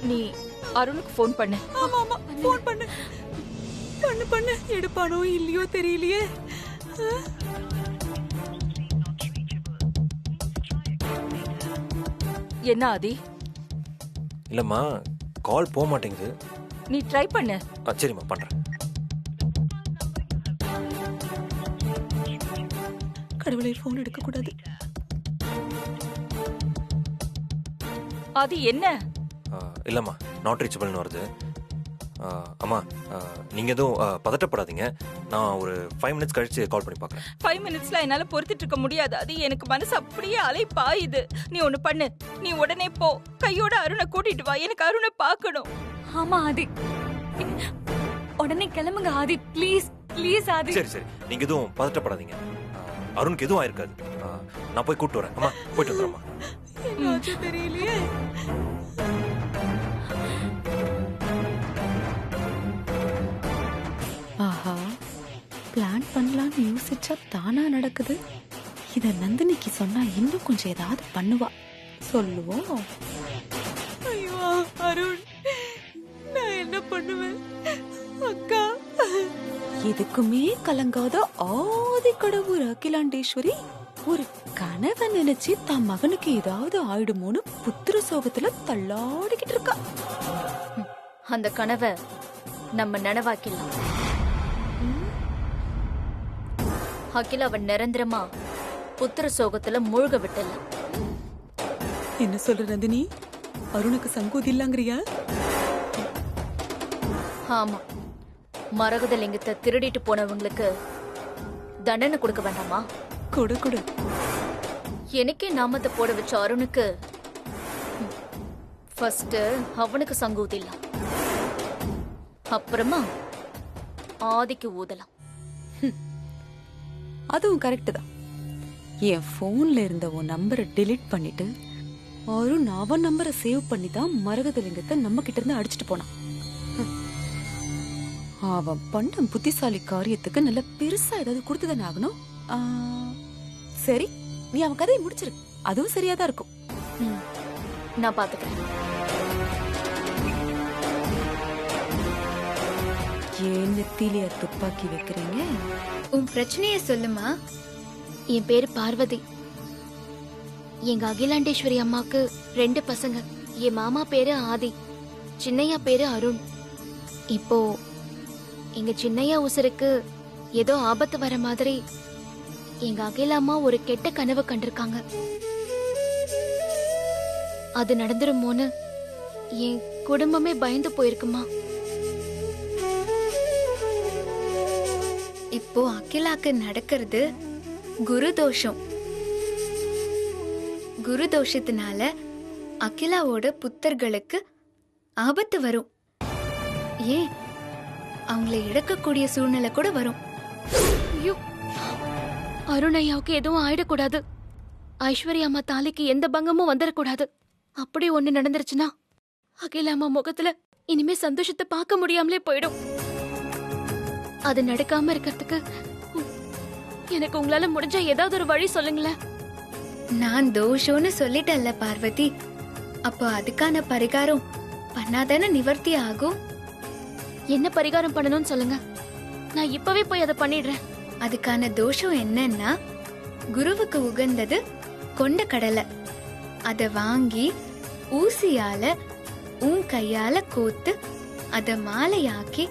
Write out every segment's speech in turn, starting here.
நீ அருணுக்கு ஃபோன் பண்ணு. ஆமா ஆமா ஃபோன் பண்ணு பண்ணு பண்ணு. எடுப்பானோ இல்லையோ தெரியலையே. என்ன ஆதி? இல்லம்மா, கால் போக மாட்டேங்குது. நீ ட்ரை பண்ணு. சரிம்மா, பண்றேன். கடவுளை ஃபோன் எடுக்க கூடாது. ஆதி என்ன? இல்லம்மா, நாட் ரீச்சபிள்னு வருது. அம்மா, நீங்க எதுவும் பதட்டப்படாதீங்க. நான் ஒரு 5 மினிட்ஸ் கழிச்சு கால் பண்ணி பார்க்குறேன். 5 மினிட்ஸ்ல என்னால பொறுத்துட்டு இருக்க முடியாது. அது எனக்கு மனசு அப்படியே அலை பாயுது. நீ ஒண்ணு பண்ணு, நீ உடனே போ, கையோட அருணை கூட்டிட்டு வா. எனக்கு அருணை பார்க்கணும். ஆமா ஆதி, உடனே கிளம்புங்க ஆதி, ப்ளீஸ் ப்ளீஸ் ஆதி. சரி சரி, நீங்க எதுவும் பதட்டப்படாதீங்க. அருணுக்கு எதுவும் ஆயிருக்காது. நான் போய் கூப்பிட்டு வரேன். அம்மா, போயிட்டு வந்துடுறேம்மா. என்னாச்சு தெரியலையே. ஆஹா, பிளான் பண்ணலான்னு யோசிச்சா தானா நடக்குது. இத நந்தினிக்கு சொன்னா இன்னும் கொஞ்சம் ஏதாவது பண்ணுவா. சொல்லுவோம். ஐயோ அருண், நான் என்ன பண்ணுவேன்? அக்கா, எதுக்குமே கலங்காத ஆதி கடவுள் அகிலாண்டேஸ்வரி ஒரு கனவை நினைச்சு தன் மகனுக்கு ஏதாவது ஆயிடுமோன்னு புத்திர சோகத்துல தள்ளாடிக்கிட்டு இருக்கா. அந்த கனவை நம்ம நனவாக்கலாம். அகில அவன் நிரந்தரமா புத்திர சோகத்துல மூழ்க விட்டலாம். என்ன சொல்ற நந்தினி? அருணுக்கு சங்கூதி இல்லங்கிறியா? ஆமா, மரகத லிங்கத்தை திருடிட்டு போனவங்களுக்கு தண்டனை கொடுக்க வேண்டாமா? கொடு கொடு. எனக்கே நாமத்தை போட வச்ச அருணுக்கு ஃபர்ஸ்ட் அவனுக்கு சங்கூதில்லாம், அப்புறமா ஆதிக்கு ஊதலாம். அதுவும் கரெக்ட் தான். என் போன்ல இருந்த உன் நம்பரை டெலீட் பண்ணிட்டு அருண் அவன் நம்பரை சேவ் பண்ணி தான் மரகதலிங்கத்தை நம்ம கிட்ட இருந்து அடிச்சிட்டு போனான். அவன் பண்ண புத்திசாலி காரியத்துக்கு நல்ல பெருசா ஏதாவது கொடுத்துதானே ஆகணும். சரி, நீ அவன் கதையை முடிச்சிரு. அதுவும் சரியாதான் இருக்கும். நான் பாத்துக்கிறேன். ஏன் நெத்திலியா துப்பாக்கி வைக்கிறீங்க? உன் பிரச்சனைய சொல்லுமா. என் பேரு பார்வதி. எங்க அகிலாண்டேஸ்வரி அம்மாக்கு 2 பசங்க. என் மாமா பேரு ஆதி, சின்னையா பேரு அருண். இப்போ எங்க சின்னையா உசுருக்கு ஏதோ ஆபத்து வர மாதிரி எங்க அகில அம்மா ஒரு கெட்ட கனவு கண்டிருக்காங்க. அது நடந்துருமோன்னு என் குடும்பமே பயந்து போயிருக்குமா. இப்போ அகிலாக்கு நடக்கிறது குரு தோஷம். குரு தோஷத்தினால அகிலாவோட புத்தர்களுக்கு ஆபத்து வரும். ஏன் அவங்களை இழக்கக்கூடிய சூழ்நிலை கூட வரும். ஐயோ, அருணையாவுக்கு எதுவும் ஆயிடக்கூடாது. ஐஸ்வர்யா அம்மா தாலிக்கு எந்த பங்கமும் வந்துடக்கூடாது. அப்படி ஒண்ணு நடந்துருச்சுன்னா அகில அம்மா முகத்துல இனிமே சந்தோஷத்தை பார்க்க முடியாமலே போயிடும். அது நடக்காம இருக்கிறதுக்கு எனக்கு உங்களால முடிஞ்ச ஏதாவது ஒரு வழி சொல்லுங்களேன். நான் தோஷம்னு சொல்லிட்டல்ல பார்வதி. அப்போ அதுக்கான பரிகாரம் பண்ணாதானே நிவர்த்தி ஆகும். என்ன பரிகாரம் பண்ணணும்னு சொல்லுங்க, நான் இப்பவே போய் அதை பண்ணிடுறேன். அதுக்கான தோஷம் என்னன்னா, குருவுக்கு உகந்தது கொண்ட கடலை. அத வாங்கி ஊசியால உன் கையால கோத்து அத மாலையாக்கி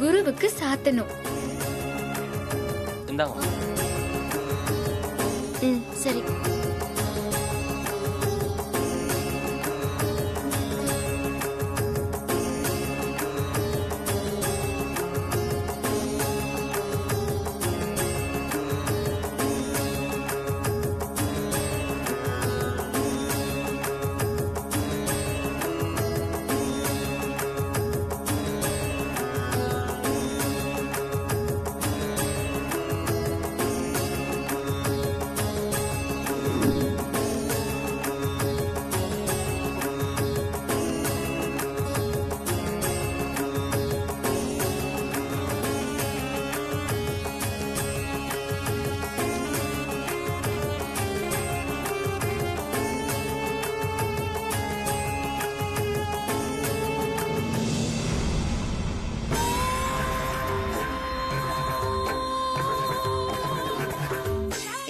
குருவுக்கு சாத்தணும். சரி.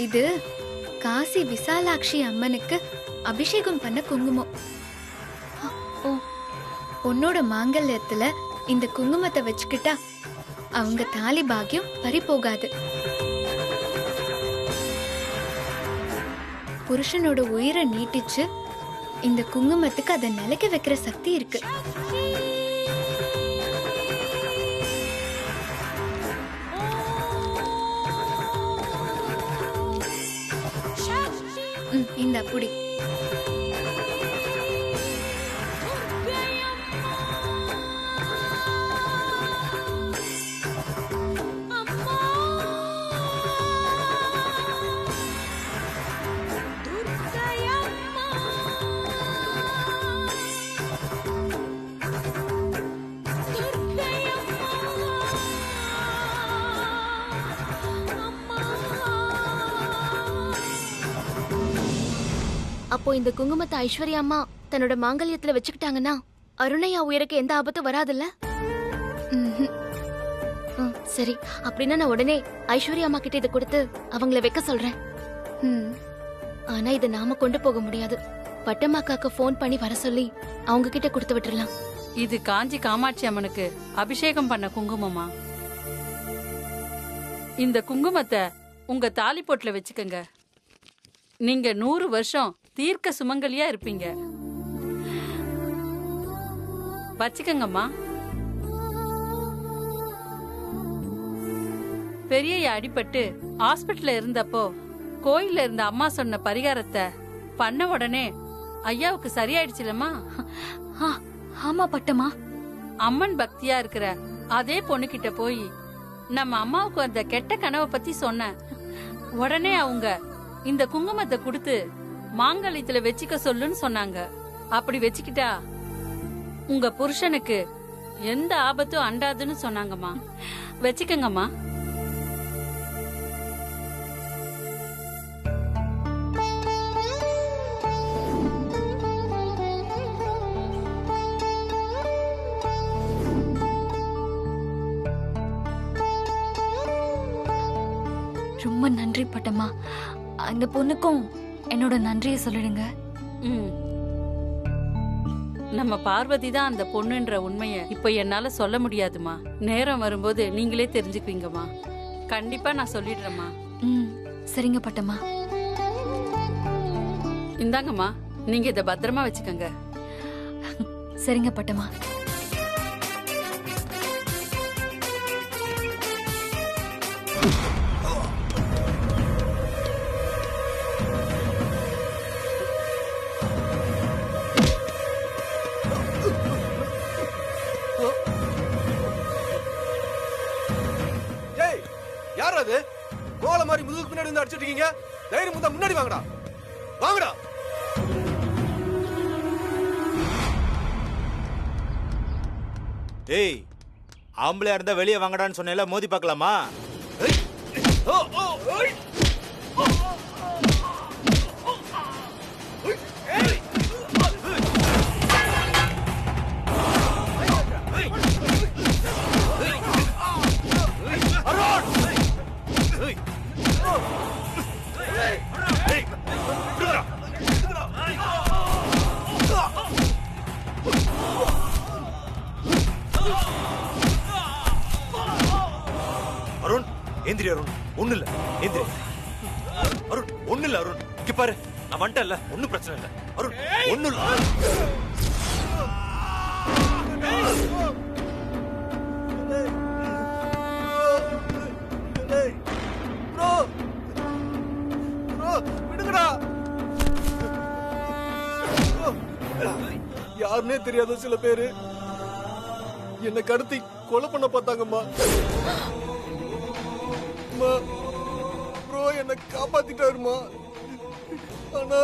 இது காசி விசாலாட்சி அம்மனுக்கு அபிஷேகம் பண்ண குங்குமம். ஓ. உன்னோட மாங்கல்யத்துல இந்த குங்குமத்தை வச்சுக்கிட்டா அவங்க தாலி பாக்கியம் பறி போகாது. புருஷனோட உயிரை நீட்டிச்சு இந்த குங்குமத்துக்கு அதை நிலைக்க வைக்கிற சக்தி இருக்கு. இந்த புடி. அப்போ இந்த குங்குமத்தை ஐஸ்வர்யா அம்மா தன்னோட மாங்கல்யத்துல வச்சுக்கிட்டாங்கன்னா அருணையா உயிருக்கு எந்த ஆபத்தும் வராதுல்ல? சரி, அப்படின்னா நான் உடனே ஐஸ்வர்யா அம்மா கிட்ட இதை கொடுத்து அவங்கள வைக்க சொல்றேன். ஆனா இதை நாம கொண்டு போக முடியாது. பட்டம்மாக்காக்கு ஃபோன் பண்ணி வர சொல்லி அவங்க கிட்ட கொடுத்து விட்டுறலாம். இது காஞ்சி காமாட்சி அம்மனுக்கு அபிஷேகம் பண்ண குங்குமமா? இந்த குங்குமத்தை உங்க தாலி பொட்டுல வச்சுக்கங்க. நீங்க 100 வருஷம் தீர்க்க சுமங்கலியா இருப்பீங்க. வச்சுக்கங்கம்மா. பெரிய அடிபட்டு ஹாஸ்பிட்டல்ல இருந்தப்போ கோயில்ல இருந்த அம்மா சொன்ன பரிகாரத்தை பண்ண உடனே ஐயாவுக்கு சரியாயிடுச்சுலம்மா? ஆமா பட்டமா. அம்மன் பக்தியா இருக்கிற அதே பொண்ணுகிட்ட போய் நம்ம அம்மாவுக்கு அந்த கெட்ட கனவை பத்தி சொன்ன உடனே அவங்க இந்த குங்குமத்தை கொடுத்து மாங்கல்யத்துல வச்சுக்க சொல்லுன்னு சொன்னாங்க. அப்படி வச்சுக்கிட்டா உங்க புருஷனுக்கு எந்த ஆபத்தும் அண்டாதுன்னு சொன்னாங்கம்மா. வச்சுக்கங்கம்மா. ரொம்ப நன்றி பட்டமா. அந்த பொண்ணுக்கும் என்னோட நன்றியை சொல்லிடுங்க. நம்ம பார்வதி தான் அந்த பொண்ணுன்ற உண்மைய இப்ப என்னால சொல்ல முடியாதுமா. நேரம் வரும்போது நீங்களே தெரிஞ்சுக்குவீங்கம்மா. கண்டிப்பா நான் சொல்லிடுறேம்மா. சரிங்க பட்டமா. இந்தாங்கம்மா, நீங்க இத பத்திரமா வச்சுக்கோங்க. சரிங்க பட்டமா. யாராவது கோல மாதிரி முதுகுக்கு பின்னாடி வந்து அடிச்சிட்டு இருக்கீங்க? தைரியம் இருந்தா முன்னாடி வாங்கடா, வாங்கடா. ஏய், ஆம்பளையா இருந்தா வெளியே வாங்கடான்னு சொன்னேல, மோதி பார்க்கலாமா? அருண், எந்திரி அருண். ஒண்ணு இல்ல, எந்திரி அருண். ஒண்ணு இல்ல அருண், இங்க பாரு, நான் வந்துட்டேன்ல, ஒண்ணும் பிரச்சனை இல்ல அருண். ஒண்ணு இல்ல. விடுங்கடா. யாருன்னே தெரியாத சில பேரு என்ன கடத்தி கொலை பண்ண பார்த்தாங்கம்மா. ப்ரோ என்ன காப்பாத்திட்டாருமா. ஆனா